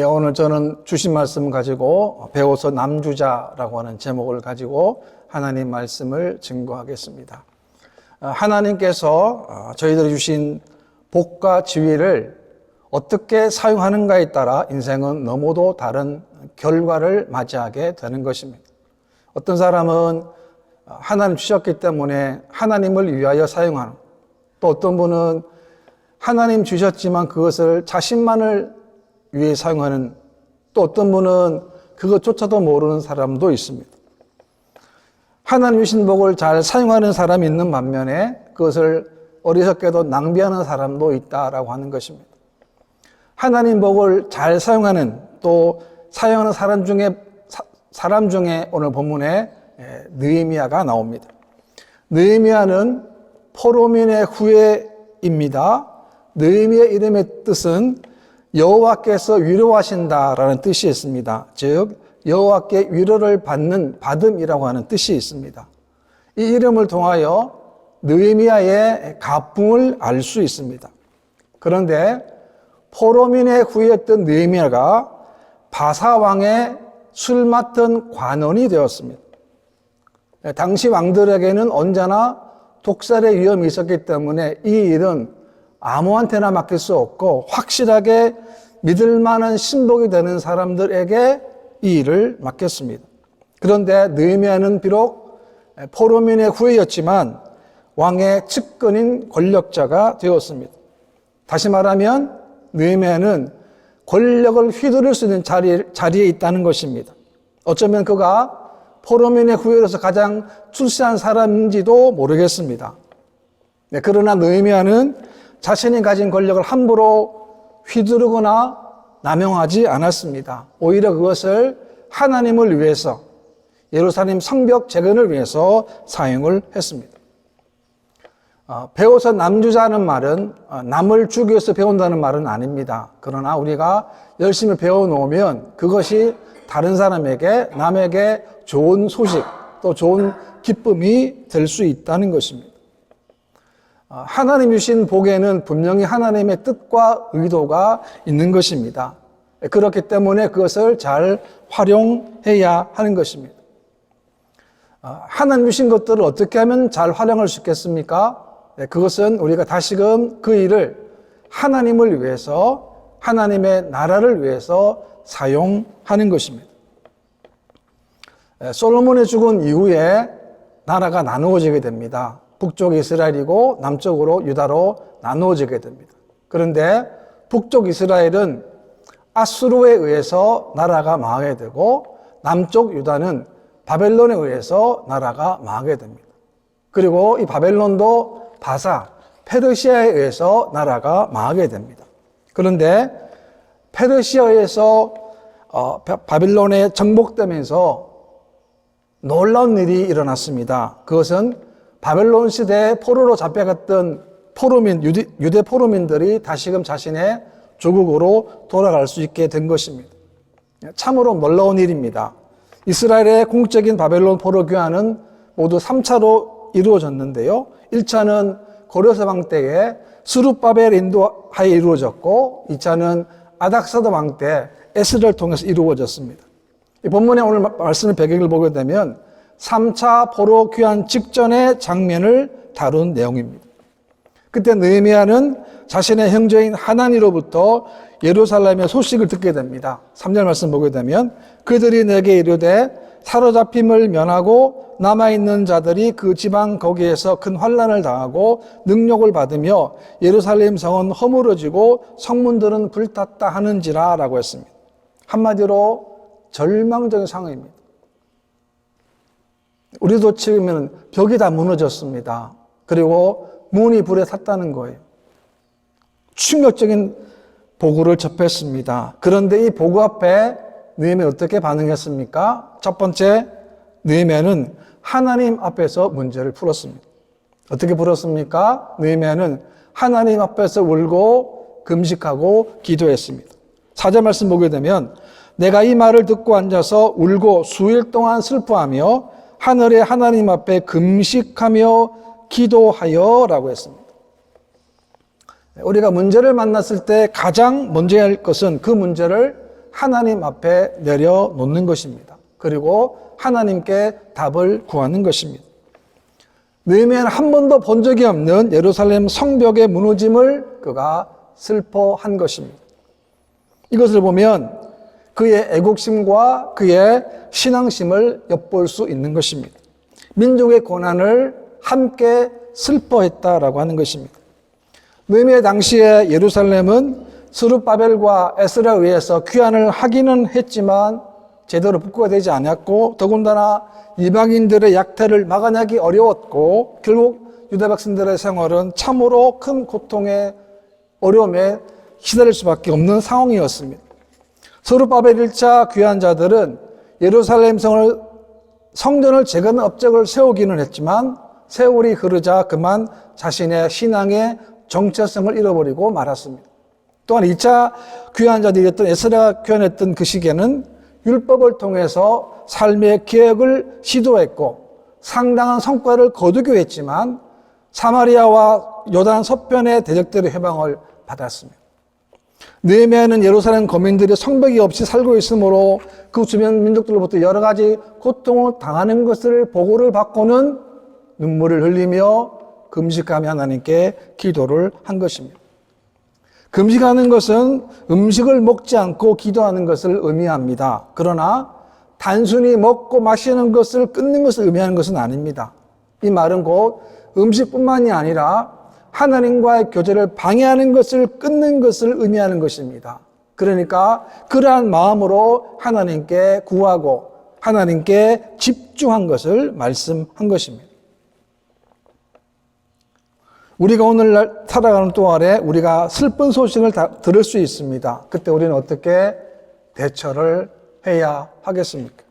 오늘 저는 주신 말씀을 가지고 배워서 남주자라고 하는 제목을 가지고 하나님 말씀을 증거하겠습니다. 하나님께서 저희들이 주신 복과 지위를 어떻게 사용하는가에 따라 인생은 너무도 다른 결과를 맞이하게 되는 것입니다. 어떤 사람은 하나님 주셨기 때문에 하나님을 위하여 사용하는, 또 어떤 분은 하나님 주셨지만 그것을 자신만을 위해 사용하는, 또 어떤 분은 그것조차도 모르는 사람도 있습니다. 하나님 주신 복을 잘 사용하는 사람이 있는 반면에 그것을 어리석게도 낭비하는 사람도 있다라고 하는 것입니다. 하나님 복을 잘 사용하는, 또 사용하는 사람 중에 오늘 본문에 느헤미야가 나옵니다. 느헤미야는 포로민의 후예입니다. 느헤미야 이름의 뜻은 여호와께서 위로하신다라는 뜻이 있습니다. 즉 여호와께 위로를 받음이라고 하는 뜻이 있습니다. 이 이름을 통하여 느헤미야의 가풍을 알 수 있습니다. 그런데 포로민의 후예였던 느헤미야가 바사왕의 술 맡은 관원이 되었습니다. 당시 왕들에게는 언제나 독살의 위험이 있었기 때문에 이 일은 아무한테나 맡길 수 없고 확실하게 믿을 만한 신복이 되는 사람들에게 이 일을 맡겼습니다. 그런데 느헤미야는 비록 포로민의 후예였지만 왕의 측근인 권력자가 되었습니다. 다시 말하면 느헤미야는 권력을 휘두를 수 있는 자리에 있다는 것입니다. 어쩌면 그가 포로민의 후예로서 가장 출세한 사람인지도 모르겠습니다. 그러나 느헤미야는 자신이 가진 권력을 함부로 휘두르거나 남용하지 않았습니다. 오히려 그것을 하나님을 위해서, 예루살렘 성벽 재건을 위해서 사용을 했습니다. 배워서 남주자는 말은 남을 주기 위해서 배운다는 말은 아닙니다. 그러나 우리가 열심히 배워놓으면 그것이 다른 사람에게, 남에게 좋은 소식, 또 좋은 기쁨이 될 수 있다는 것입니다. 하나님 주신 복에는 분명히 하나님의 뜻과 의도가 있는 것입니다. 그렇기 때문에 그것을 잘 활용해야 하는 것입니다. 하나님 주신 것들을 어떻게 하면 잘 활용할 수 있겠습니까? 그것은 우리가 다시금 그 일을 하나님을 위해서, 하나님의 나라를 위해서 사용하는 것입니다. 솔로몬이 죽은 이후에 나라가 나누어지게 됩니다. 북쪽 이스라엘이고 남쪽으로 유다로 나누어지게 됩니다. 그런데 북쪽 이스라엘은 아수르에 의해서 나라가 망하게 되고 남쪽 유다는 바벨론에 의해서 나라가 망하게 됩니다. 그리고 이 바벨론도 페르시아에 의해서 나라가 망하게 됩니다. 그런데 페르시아에서 바벨론에 정복되면서 놀라운 일이 일어났습니다. 그것은 바벨론 시대에 포로로 잡혀갔던 유대 포로민들이 다시금 자신의 조국으로 돌아갈 수 있게 된 것입니다. 참으로 놀라운 일입니다. 이스라엘의 궁극적인 바벨론 포로 귀환은 모두 3차로 이루어졌는데요. 1차는 고레스 왕 때에 스룹바벨 인도하에 이루어졌고, 2차는 아닥사드 왕 때 에스라를 통해서 이루어졌습니다. 이 본문의 오늘 말씀의 배경을 보게 되면 3차 포로 귀환 직전의 장면을 다룬 내용입니다. 그때 느헤미야는 자신의 형제인 하나니로부터 예루살렘의 소식을 듣게 됩니다. 3절 말씀 보게 되면 그들이 내게 이르되 사로잡힘을 면하고 남아있는 자들이 그 지방 거기에서 큰 환난을 당하고 능욕을 받으며 예루살렘 성은 허물어지고 성문들은 불탔다 하는지라 라고 했습니다. 한마디로 절망적인 상황입니다. 우리도 지금 벽이 다 무너졌습니다. 그리고 문이 불에 탔다는 거예요. 충격적인 보고를 접했습니다. 그런데 이 보고 앞에 느헤미야 어떻게 반응했습니까? 첫 번째, 느헤미야는 하나님 앞에서 문제를 풀었습니다. 어떻게 풀었습니까? 느헤미야는 하나님 앞에서 울고 금식하고 기도했습니다. 4절 말씀 보게 되면 내가 이 말을 듣고 앉아서 울고 수일 동안 슬퍼하며 하늘의 하나님 앞에 금식하며 기도하여 라고 했습니다. 우리가 문제를 만났을 때 가장 먼저 해야 할 것은 그 문제를 하나님 앞에 내려놓는 것입니다. 그리고 하나님께 답을 구하는 것입니다. 느헤미야는 한 번도 본 적이 없는 예루살렘 성벽의 무너짐을 그가 슬퍼한 것입니다. 이것을 보면 그의 애국심과 그의 신앙심을 엿볼 수 있는 것입니다. 민족의 고난을 함께 슬퍼했다라고 하는 것입니다. 느헤미야 당시에 예루살렘은 스룹바벨과 에스라에 의해서 귀환을 하기는 했지만 제대로 복구가 되지 않았고, 더군다나 이방인들의 약탈을 막아내기 어려웠고, 결국 유다 백성들의 생활은 참으로 큰 고통에 어려움에 시달릴 수밖에 없는 상황이었습니다. 스룹바벨 1차 귀환자들은 예루살렘 성전을 재건하는 업적을 세우기는 했지만 세월이 흐르자 그만 자신의 신앙의 정체성을 잃어버리고 말았습니다. 또한 2차 귀환자들이었던 에스라가 귀환했던 그 시기에는 율법을 통해서 삶의 개혁을 시도했고 상당한 성과를 거두기도 했지만 사마리아와 요단 서편의 대적들의 해방을 받았습니다. 느헤미야는 예루살렘 거민들이 성벽이 없이 살고 있으므로 그 주변 민족들로부터 여러 가지 고통을 당하는 것을 보고를 받고는 눈물을 흘리며 금식하며 하나님께 기도를 한 것입니다. 금식하는 것은 음식을 먹지 않고 기도하는 것을 의미합니다. 그러나 단순히 먹고 마시는 것을 끊는 것을 의미하는 것은 아닙니다. 이 말은 곧 음식뿐만이 아니라 하나님과의 교제를 방해하는 것을 끊는 것을 의미하는 것입니다. 그러니까 그러한 마음으로 하나님께 구하고 하나님께 집중한 것을 말씀한 것입니다. 우리가 오늘날 살아가는 동안에 우리가 슬픈 소식을 들을 수 있습니다. 그때 우리는 어떻게 대처를 해야 하겠습니까?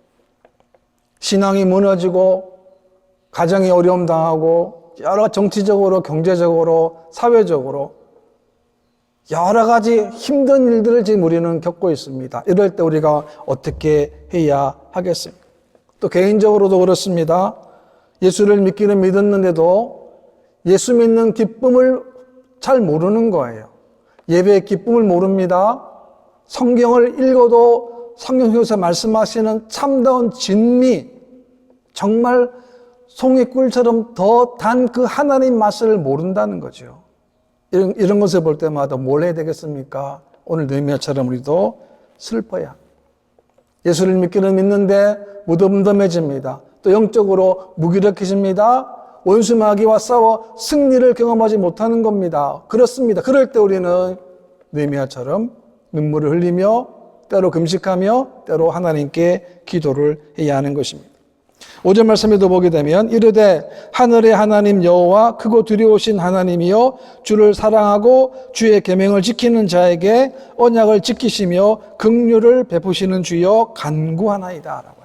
신앙이 무너지고 가정이 어려움 당하고 여러 정치적으로 경제적으로 사회적으로 여러 가지 힘든 일들을 지금 우리는 겪고 있습니다. 이럴 때 우리가 어떻게 해야 하겠습니까? 또 개인적으로도 그렇습니다. 예수를 믿기는 믿었는데도 예수 믿는 기쁨을 잘 모르는 거예요. 예배의 기쁨을 모릅니다. 성경을 읽어도 성경 속에서 말씀하시는 참다운 진미, 정말 송이꿀처럼 더 단 그 하나님 맛을 모른다는 거죠. 이런 것을 볼 때마다 뭘 해야 되겠습니까? 오늘 느헤미야처럼 우리도 슬퍼야. 예수를 믿기는 믿는데 무덤덤해집니다. 또 영적으로 무기력해집니다. 원수 마귀와 싸워 승리를 경험하지 못하는 겁니다. 그렇습니다. 그럴 때 우리는 느헤미야처럼 눈물을 흘리며 때로 금식하며 때로 하나님께 기도를 해야 하는 것입니다. 5절 말씀에도 보게 되면 이르되 하늘의 하나님 여호와 크고 두려우신 하나님이여 주를 사랑하고 주의 계명을 지키는 자에게 언약을 지키시며 긍휼을 베푸시는 주여 간구하나이다 라고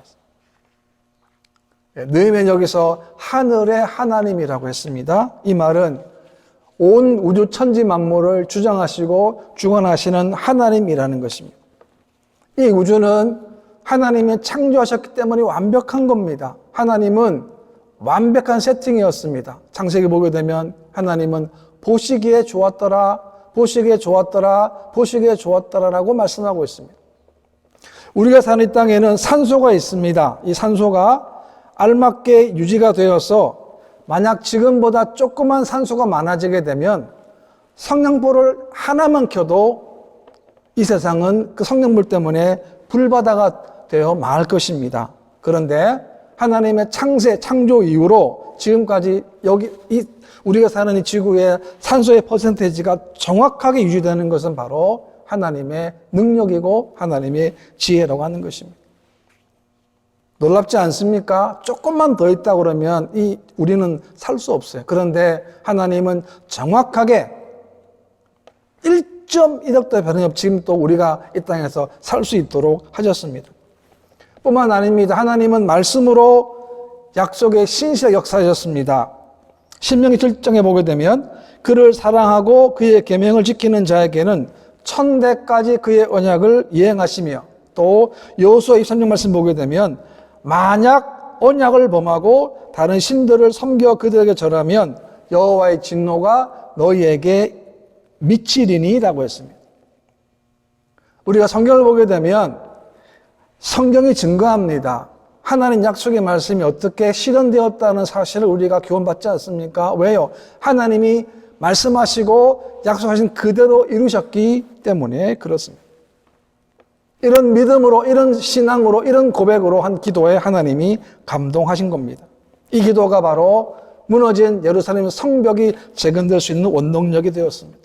했습니다. 느헤미야는 여기서 하늘의 하나님이라고 했습니다. 이 말은 온 우주 천지 만물을 주장하시고 주관하시는 하나님이라는 것입니다. 이 우주는 하나님이 창조하셨기 때문에 완벽한 겁니다. 하나님은 완벽한 세팅이었습니다. 창세기 보게 되면 하나님은 보시기에 좋았더라, 보시기에 좋았더라, 보시기에 좋았더라라고 말씀하고 있습니다. 우리가 사는 이 땅에는 산소가 있습니다. 이 산소가 알맞게 유지가 되어서 만약 지금보다 조그만 산소가 많아지게 되면 성냥불을 하나만 켜도 이 세상은 그 성냥불 때문에 불바다가 되어 망할 것입니다. 그런데 하나님의 창조 이후로 지금까지 우리가 사는 이 지구의 산소의 퍼센테이지가 정확하게 유지되는 것은 바로 하나님의 능력이고 하나님의 지혜라고 하는 것입니다. 놀랍지 않습니까? 조금만 더 있다 그러면 우리는 살 수 없어요. 그런데 하나님은 정확하게 1.1억도 변함이 없이 지금 또 우리가 이 땅에서 살 수 있도록 하셨습니다. 뿐만 아닙니다. 하나님은 말씀으로 약속의 신실하게 역사하셨습니다. 신명기 7장에 보게 되면 그를 사랑하고 그의 계명을 지키는 자에게는 천대까지 그의 언약을 이행하시며 또 여호수아 23장 말씀 보게 되면 만약 언약을 범하고 다른 신들을 섬겨 그들에게 절하면 여호와의 진노가 너희에게 미치리니 라고 했습니다. 우리가 성경을 보게 되면 성경이 증거합니다. 하나님 약속의 말씀이 어떻게 실현되었다는 사실을 우리가 교훈받지 않습니까? 왜요? 하나님이 말씀하시고 약속하신 그대로 이루셨기 때문에 그렇습니다. 이런 믿음으로, 이런 신앙으로, 이런 고백으로 한 기도에 하나님이 감동하신 겁니다. 이 기도가 바로 무너진 예루살렘 성벽이 재건될 수 있는 원동력이 되었습니다.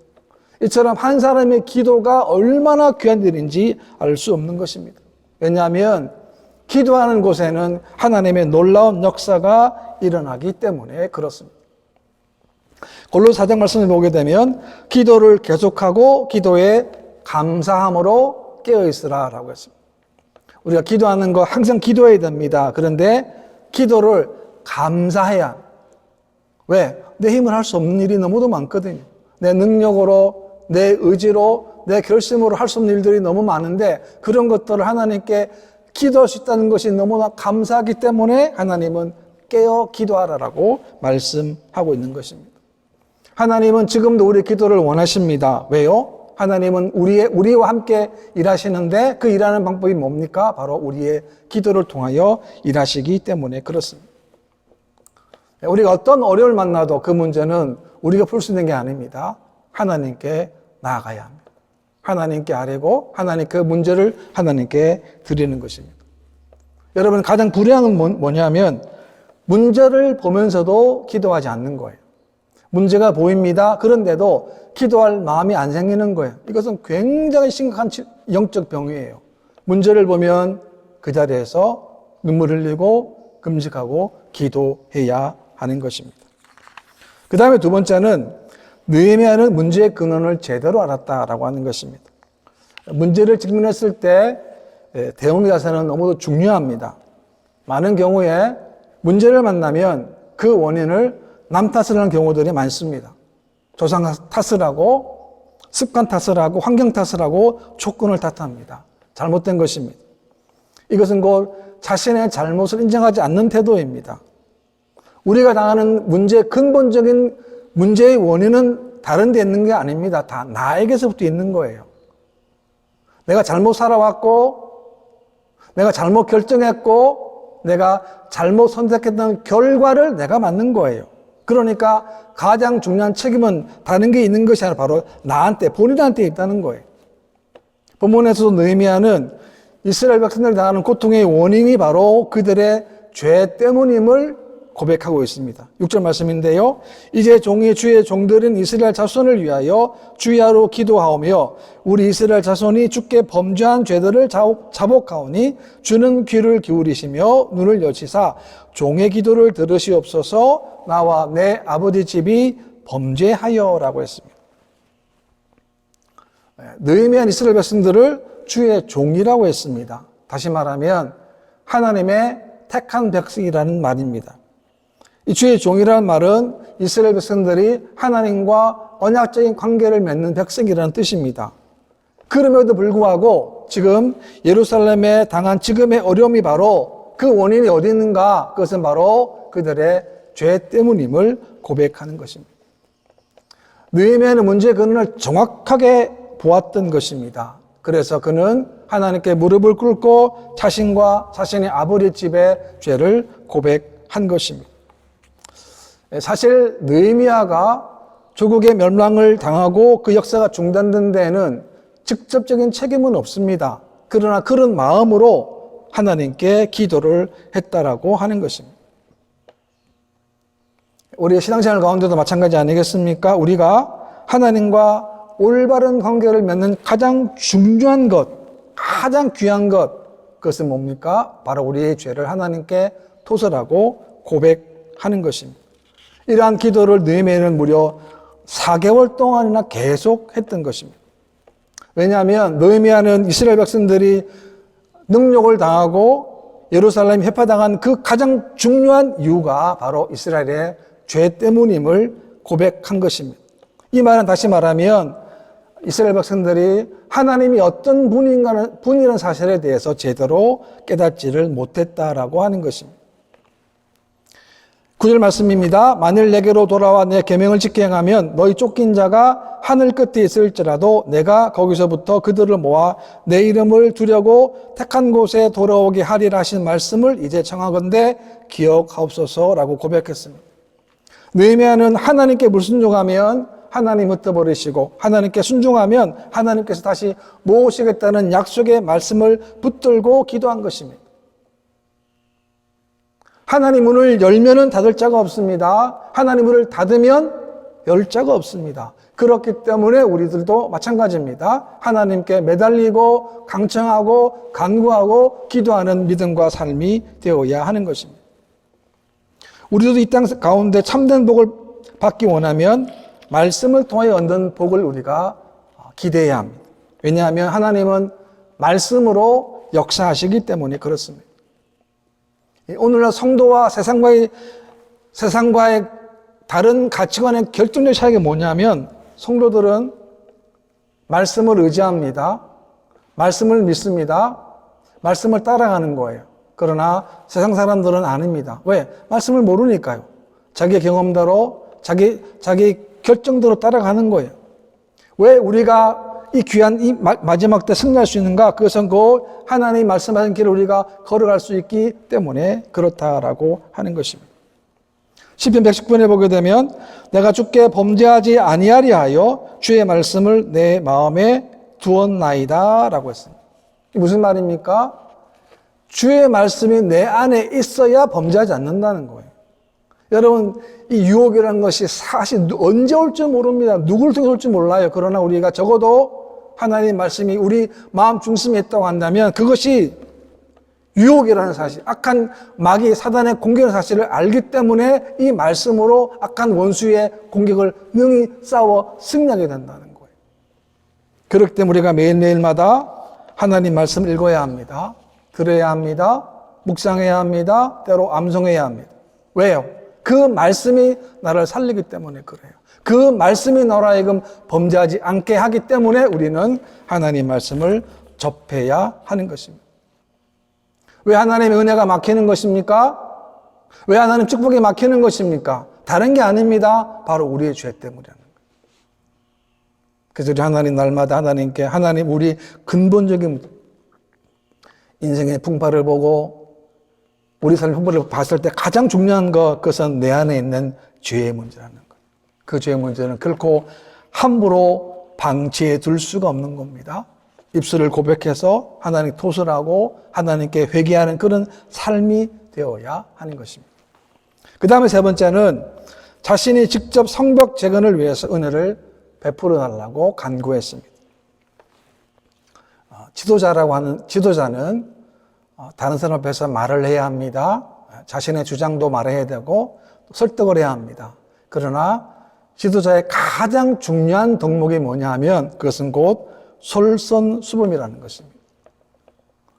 이처럼 한 사람의 기도가 얼마나 귀한 일인지 알 수 없는 것입니다. 왜냐하면 기도하는 곳에는 하나님의 놀라운 역사가 일어나기 때문에 그렇습니다. 골로새 4장 말씀을 보게 되면 기도를 계속하고 기도에 감사함으로 깨어있으라라고 했습니다. 우리가 기도하는 거 항상 기도해야 됩니다. 그런데 기도를 감사해야. 왜? 내 힘을 할 수 없는 일이 너무도 많거든요. 내 능력으로, 내 의지로, 내 결심으로 할 수 없는 일들이 너무 많은데 그런 것들을 하나님께 기도할 수 있다는 것이 너무나 감사하기 때문에 하나님은 깨어 기도하라라고 말씀하고 있는 것입니다. 하나님은 지금도 우리의 기도를 원하십니다. 왜요? 하나님은 우리와 함께 일하시는데 그 일하는 방법이 뭡니까? 바로 우리의 기도를 통하여 일하시기 때문에 그렇습니다. 우리가 어떤 어려움을 만나도 그 문제는 우리가 풀 수 있는 게 아닙니다. 하나님께 나아가야 합니다. 하나님께 아뢰고 하나님 그 문제를 하나님께 드리는 것입니다. 여러분 가장 불행한 건 뭐냐면 문제를 보면서도 기도하지 않는 거예요. 문제가 보입니다. 그런데도 기도할 마음이 안 생기는 거예요. 이것은 굉장히 심각한 영적 병이에요. 문제를 보면 그 자리에서 눈물 흘리고 금식하고 기도해야 하는 것입니다. 그 다음에 두 번째는 느헤미야는 문제의 근원을 제대로 알았다라고 하는 것입니다. 문제를 직면했을 때 대응의 자세는 너무도 중요합니다. 많은 경우에 문제를 만나면 그 원인을 남 탓을 하는 경우들이 많습니다. 조상 탓을 하고 습관 탓을 하고 환경 탓을 하고 조건을 탓합니다. 잘못된 것입니다. 이것은 곧 자신의 잘못을 인정하지 않는 태도입니다. 우리가 당하는 문제의 근본적인 문제의 원인은 다른 데 있는 게 아닙니다. 다 나에게서부터 있는 거예요. 내가 잘못 살아왔고 내가 잘못 결정했고 내가 잘못 선택했던 결과를 내가 맞는 거예요. 그러니까 가장 중요한 책임은 다른 게 있는 것이 아니라 바로 나한테, 본인한테 있다는 거예요. 본문에서도 느헤미야는 이스라엘 백성들이 당하는 고통의 원인이 바로 그들의 죄 때문임을 고백하고 있습니다. 6절 말씀인데요. 이제 종이 주의 종들인 이스라엘 자손을 위하여 주야로 기도하오며 우리 이스라엘 자손이 주께 범죄한 죄들을 자복하오니 주는 귀를 기울이시며 눈을 여시사 종의 기도를 들으시옵소서 나와 내 아버지 집이 범죄하여라고 했습니다. 느헤미야는 이스라엘 백성들을 주의 종이라고 했습니다. 다시 말하면 하나님의 택한 백성이라는 말입니다. 이 주의 종이라는 말은 이스라엘 백성들이 하나님과 언약적인 관계를 맺는 백성이라는 뜻입니다. 그럼에도 불구하고 지금 예루살렘에 당한 지금의 어려움이 바로 그 원인이 어디 있는가? 그것은 바로 그들의 죄 때문임을 고백하는 것입니다. 느헤미야는 문제의 근원을 정확하게 보았던 것입니다. 그래서 그는 하나님께 무릎을 꿇고 자신과 자신의 아버지 집의 죄를 고백한 것입니다. 사실 느헤미야가 조국의 멸망을 당하고 그 역사가 중단된 데에는 직접적인 책임은 없습니다. 그러나 그런 마음으로 하나님께 기도를 했다라고 하는 것입니다. 우리의 신앙생활 가운데도 마찬가지 아니겠습니까? 우리가 하나님과 올바른 관계를 맺는 가장 중요한 것, 가장 귀한 것, 그것은 뭡니까? 바로 우리의 죄를 하나님께 토설하고 고백하는 것입니다. 이러한 기도를 느헤미야는 무려 4개월 동안이나 계속 했던 것입니다. 왜냐하면 느헤미야는 이스라엘 백성들이 능욕을 당하고 예루살렘이 회파당한 그 가장 중요한 이유가 바로 이스라엘의 죄 때문임을 고백한 것입니다. 이 말은 다시 말하면 이스라엘 백성들이 하나님이 어떤 분이라는 사실에 대해서 제대로 깨닫지를 못했다라고 하는 것입니다. 9절 말씀입니다. 만일 내게로 돌아와 내 계명을 지켜 행하면 너희 쫓긴 자가 하늘 끝에 있을지라도 내가 거기서부터 그들을 모아 내 이름을 두려고 택한 곳에 돌아오게 하리라 하신 말씀을 이제 청하건대 기억하옵소서라고 고백했습니다. 느헤미야는 하나님께 불순종하면 하나님 흩어버리시고 하나님께 순종하면 하나님께서 다시 모으시겠다는 약속의 말씀을 붙들고 기도한 것입니다. 하나님 문을 열면은 닫을 자가 없습니다. 하나님 문을 닫으면 열 자가 없습니다. 그렇기 때문에 우리들도 마찬가지입니다. 하나님께 매달리고 강청하고 간구하고 기도하는 믿음과 삶이 되어야 하는 것입니다. 우리도 이 땅 가운데 참된 복을 받기 원하면 말씀을 통해 얻는 복을 우리가 기대해야 합니다. 왜냐하면 하나님은 말씀으로 역사하시기 때문에 그렇습니다. 오늘날 성도와 세상과의 다른 가치관의 결정적 차이가 뭐냐면 성도들은 말씀을 의지합니다. 말씀을 믿습니다. 말씀을 따라가는 거예요. 그러나 세상 사람들은 아닙니다. 왜? 말씀을 모르니까요. 자기 경험대로 자기 결정대로 따라가는 거예요. 왜 우리가 이 귀한 이 마지막 때 승리할 수 있는가? 그것은 그 하나님이 말씀하신 길을 우리가 걸어갈 수 있기 때문에 그렇다라고 하는 것입니다. 시편 119편에 보게 되면 내가 주께 범죄하지 아니하리 하여 주의 말씀을 내 마음에 두었나이다 라고 했습니다. 이게 무슨 말입니까? 주의 말씀이 내 안에 있어야 범죄하지 않는다는 거예요. 여러분, 이 유혹이라는 것이 사실 언제 올지 모릅니다. 누구를 통해 올지 몰라요. 그러나 우리가 적어도 하나님의 말씀이 우리 마음 중심에 있다고 한다면 그것이 유혹이라는 사실, 악한 마귀 사단의 공격의 사실을 알기 때문에 이 말씀으로 악한 원수의 공격을 능히 싸워 승리하게 된다는 거예요. 그렇기 때문에 우리가 매일매일마다 하나님 말씀을 읽어야 합니다. 들어야 합니다. 묵상해야 합니다. 때로 암송해야 합니다. 왜요? 그 말씀이 나를 살리기 때문에 그래요. 그 말씀이 나로 하여금 범죄하지 않게 하기 때문에 우리는 하나님 말씀을 접해야 하는 것입니다. 왜 하나님의 은혜가 막히는 것입니까? 왜 하나님 축복이 막히는 것입니까? 다른 게 아닙니다. 바로 우리의 죄 때문이라는 거예요. 그래서 우리 하나님 날마다 하나님께 하나님 우리 근본적인 인생의 풍파를 보고 우리 삶의 풍파를 봤을 때 가장 중요한 그것은 내 안에 있는 죄의 문제라는 거예요. 그 죄의 문제는 결코 함부로 방치해 둘 수가 없는 겁니다. 입술을 고백해서 하나님 토설하고 하나님께 회개하는 그런 삶이 되어야 하는 것입니다. 그 다음에 세 번째는 자신이 직접 성벽 재건을 위해서 은혜를 베풀어 달라고 간구했습니다. 지도자는 다른 사람 앞에서 말을 해야 합니다. 자신의 주장도 말해야 되고 설득을 해야 합니다. 그러나 지도자의 가장 중요한 덕목이 뭐냐 하면 그것은 곧 솔선수범이라는 것입니다.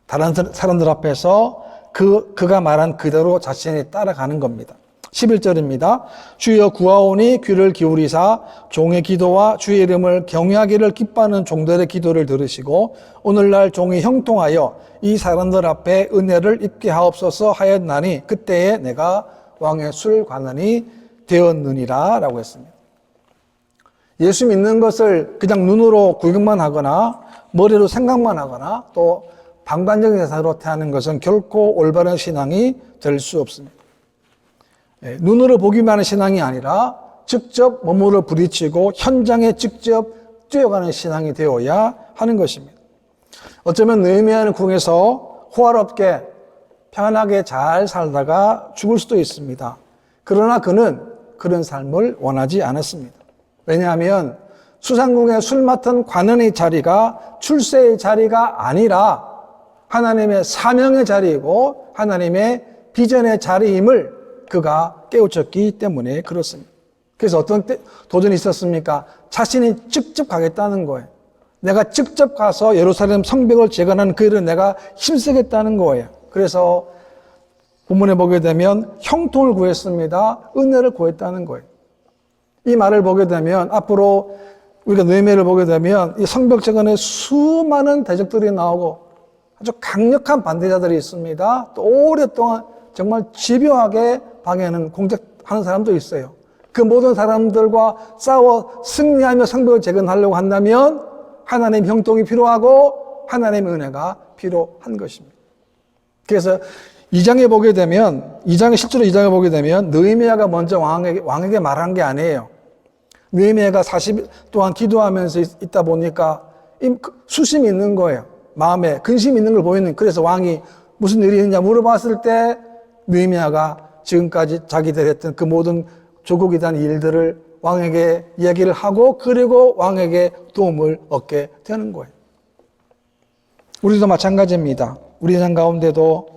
다른 사람들 앞에서 그가 말한 그대로 자신이 따라가는 겁니다. 11절입니다. 주여 구하오니 귀를 기울이사 종의 기도와 주의 이름을 경외하기를 기뻐하는 종들의 기도를 들으시고 오늘날 종이 형통하여 이 사람들 앞에 은혜를 입게 하옵소서 하였나니 그때에 내가 왕의 술관원이 되었느니라 라고 했습니다. 예수 믿는 것을 그냥 눈으로 구경만 하거나 머리로 생각만 하거나 또 방관적인 대사로 태하는 것은 결코 올바른 신앙이 될 수 없습니다. 눈으로 보기만 하는 신앙이 아니라 직접 몸으로 부딪히고 현장에 직접 뛰어가는 신앙이 되어야 하는 것입니다. 어쩌면 느헤미야는 궁에서 호화롭게 편하게 잘 살다가 죽을 수도 있습니다. 그러나 그는 그런 삶을 원하지 않았습니다. 왜냐하면 수상궁의 술 맡은 관원의 자리가 출세의 자리가 아니라 하나님의 사명의 자리이고 하나님의 비전의 자리임을 그가 깨우쳤기 때문에 그렇습니다. 그래서 어떤 도전이 있었습니까? 자신이 직접 가겠다는 거예요. 내가 직접 가서 예루살렘 성벽을 재건하는 그 일을 내가 힘쓰겠다는 거예요. 그래서 본문에 보게 되면 형통을 구했습니다. 은혜를 구했다는 거예요. 이 말을 보게 되면 앞으로 우리가 느헤미야를 보게 되면 이 성벽 재건에 수많은 대적들이 나오고 아주 강력한 반대자들이 있습니다. 또 오랫동안 정말 집요하게 방에는 공작하는 사람도 있어요. 그 모든 사람들과 싸워 승리하며 성벽을 재건하려고 한다면 하나님 형통이 필요하고 하나님의 은혜가 필요한 것입니다. 그래서 2장에 보게 되면, 실제로 2장에 보게 되면 느헤미야가 먼저 왕에게 말한 게 아니에요. 느헤미야가 40일 동안 기도하면서 있다 보니까 수심이 있는 거예요. 마음에 근심이 있는 걸 보이는. 그래서 왕이 무슨 일이 있냐 물어봤을 때 느헤미야가 지금까지 자기들 했던 그 모든 조국에 대한 일들을 왕에게 이야기를 하고 그리고 왕에게 도움을 얻게 되는 거예요. 우리도 마찬가지입니다. 우리 인생 가운데도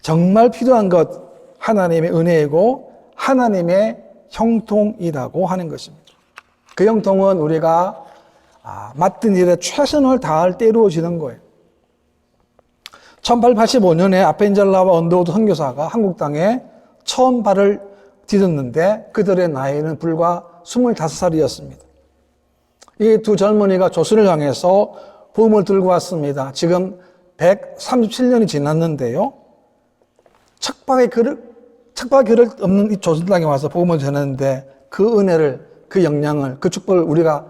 정말 필요한 것 하나님의 은혜이고 하나님의 형통이라고 하는 것입니다. 그 형통은 우리가 맡은 일에 최선을 다할 때 이루어지는 거예요. 1885년에 아펜젤라와 언더우드 선교사가 한국 땅에 처음 발을 디뎠는데 그들의 나이는 불과 25살이었습니다. 이 두 젊은이가 조선을 향해서 복음을 들고 왔습니다. 지금 137년이 지났는데요. 척박의 그릇 없는 이 조선 땅에 와서 복음을 전했는데 그 은혜를, 그 영향을, 그 축복을 우리가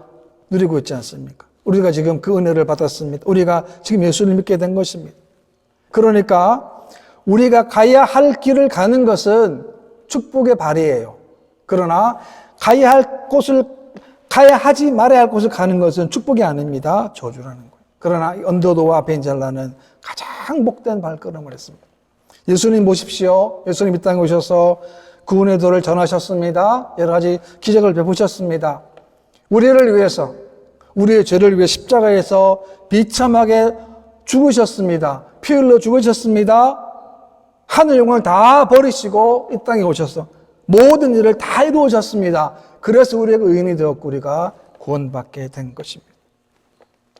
누리고 있지 않습니까? 우리가 지금 그 은혜를 받았습니다. 우리가 지금 예수를 믿게 된 것입니다. 그러니까 우리가 가야 할 길을 가는 것은 축복의 발이에요. 그러나 가야 하지 말아야 할 곳을 가는 것은 축복이 아닙니다. 저주라는 거예요. 그러나 언더우드와 아펜젤라는 가장 복된 발걸음을 했습니다. 예수님 모십시오. 예수님 이 땅에 오셔서 구원의 도를 전하셨습니다. 여러 가지 기적을 베푸셨습니다. 우리를 위해서, 우리의 죄를 위해 십자가에서 비참하게 죽으셨습니다. 피 흘려 죽으셨습니다. 하늘 영광을 다 버리시고 이 땅에 오셔서 모든 일을 다 이루어졌습니다. 그래서 우리가 의인이 되었고 우리가 구원받게 된 것입니다.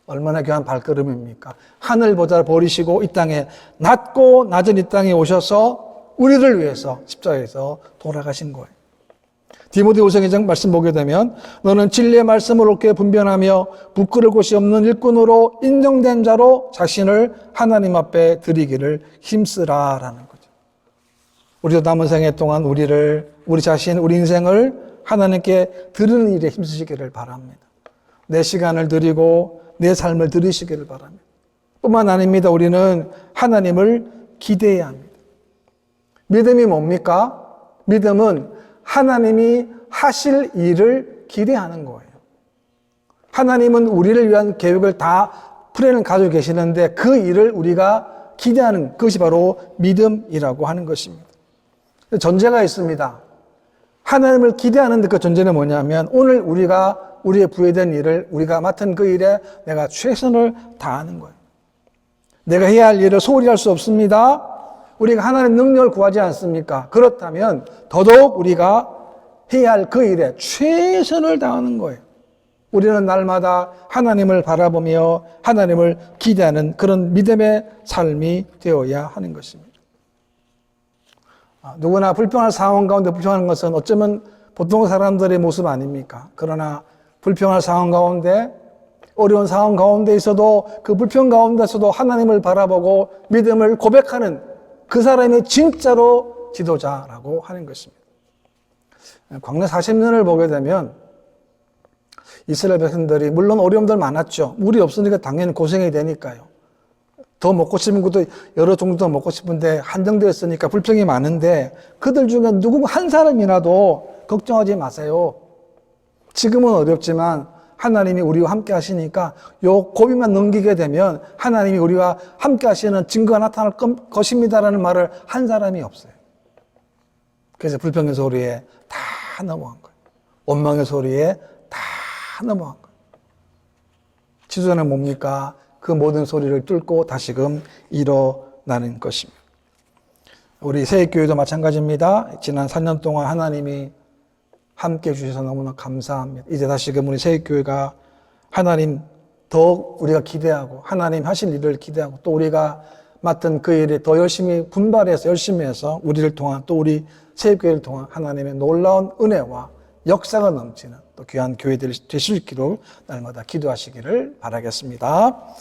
얼마나 귀한 발걸음입니까? 하늘보다 버리시고 이 땅에 낮고 낮은 이 땅에 오셔서 우리를 위해서 십자가에서 돌아가신 거예요. 디모데후서 2장 말씀 보게 되면 너는 진리의 말씀을 옳게 분별하며 부끄러울 곳이 없는 일꾼으로 인정된 자로 자신을 하나님 앞에 드리기를 힘쓰라라는 거죠. 우리도 남은 생애 동안 우리 자신, 우리 인생을 하나님께 드리는 일에 힘쓰시기를 바랍니다. 내 시간을 드리고 내 삶을 드리시기를 바랍니다. 뿐만 아닙니다. 우리는 하나님을 기대해야 합니다. 믿음이 뭡니까? 믿음은 하나님이 하실 일을 기대하는 거예요. 하나님은 우리를 위한 계획을 다 플랜을 가지고 계시는데 그 일을 우리가 기대하는 그것이 바로 믿음이라고 하는 것입니다. 전제가 있습니다. 하나님을 기대하는데 그 전제는 뭐냐면 오늘 우리의 부여된 일을 우리가 맡은 그 일에 내가 최선을 다하는 거예요. 내가 해야 할 일을 소홀히 할 수 없습니다. 우리가 하나님의 능력을 구하지 않습니까? 그렇다면 더더욱 우리가 해야 할 그 일에 최선을 다하는 거예요. 우리는 날마다 하나님을 바라보며 하나님을 기대하는 그런 믿음의 삶이 되어야 하는 것입니다. 누구나 불평할 상황 가운데 불평하는 것은 어쩌면 보통 사람들의 모습 아닙니까? 그러나 불평할 상황 가운데 어려운 상황 가운데 있어도 그 불평 가운데서도 하나님을 바라보고 믿음을 고백하는 그 사람이 진짜로 지도자라고 하는 것입니다. 광래 40년을 보게 되면 이스라엘 백성들이 물론 어려움들 많았죠. 물이 없으니까 당연히 고생이 되니까요. 더 먹고 싶은 것도 여러 종류도 먹고 싶은데 한정되어 있으니까 불평이 많은데 그들 중에 누구 한 사람이라도 걱정하지 마세요. 지금은 어렵지만 하나님이 우리와 함께 하시니까 요 고비만 넘기게 되면 하나님이 우리와 함께 하시는 증거가 나타날 것입니다라는 말을 한 사람이 없어요. 그래서 불평의 소리에 다 넘어간 거예요. 원망의 소리에 다 넘어간 거예요. 지도자는 뭡니까? 그 모든 소리를 뚫고 다시금 일어나는 것입니다. 우리 세익교회도 마찬가지입니다. 지난 4년 동안 하나님이 함께 해주셔서 너무나 감사합니다. 이제 다시금 우리 세익교회가 하나님 더욱 우리가 기대하고 하나님 하실 일을 기대하고 또 우리가 맡은 그 일에 더 열심히 분발해서 열심히 해서 우리를 통한 또 우리 세익교회를 통한 하나님의 놀라운 은혜와 역사가 넘치는 또 귀한 교회들이 되실 기로 날마다 기도하시기를 바라겠습니다.